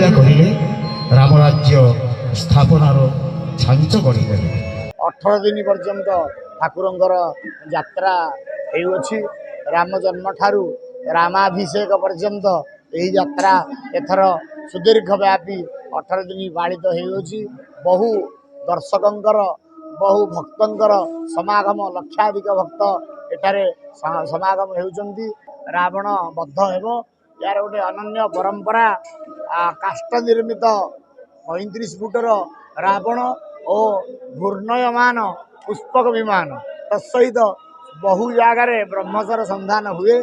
ପ୍ରତିଜ୍ଞା କରିଲେ ରାମରାଜ୍ୟ ସ୍ଥାପନାର ଛାଞ୍ଚ ଗଢ଼ିଦେଲେ। 18 दिन पर्यंत ठाकुरंकर यात्रा हेउछि। राम जन्म ठारू रामाभिषेक पर्यंत यही यात्रा एथर सुदीर्घ व्यापी 18 दिन पालित हेउछि। बहु दर्शकंकर बहु भक्तंकर समागम लक्षाधिक भक्त एठारे समागम हेउचंती। रावण बद्ध हेबो यार गोटे अनन्य परंपरा काष्ठ निर्मित 35 फुटर रावण और घूर्णयमान पुष्पक विमान तत्सहित बहु जगार ब्रह्मस्वर संधान हुए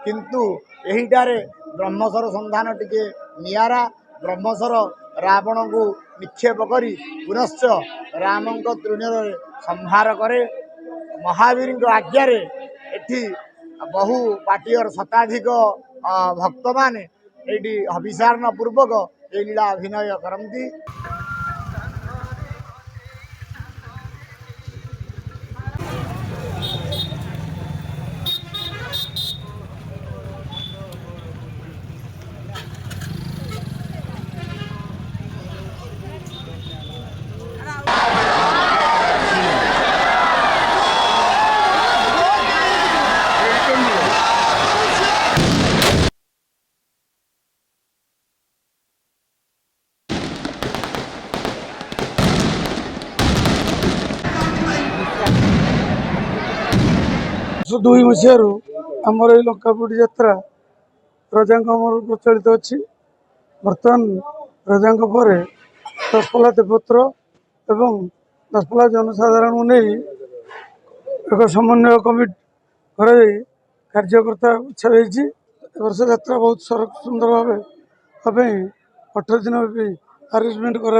किंतु एहिटारे ब्रह्मस्वर संधान टिके नियारा। ब्रह्मस्वर रावण को निक्षेप करी पुनश्च रामंक तृणर संहार करे। महावीर आज्ञार एठी बहु पाटियर शताधिक भक्त माने एठी अभिसारण पूर्वक ए लीला अभिनय करती। दुई मसीह आमर ये लंकापुटी यात्रा रजा प्रचलित अच्छी। बर्तमान रजा पर दशपल्ला देवपुत्र एवं दशपल्ला जनसाधारण को नहीं एक समन्वय कमिटी कर कार्यकर्ता छाई। वर्ष यात्रा बहुत सुंदर भाव 18 दिन व्यापी आरेंजमेंट कर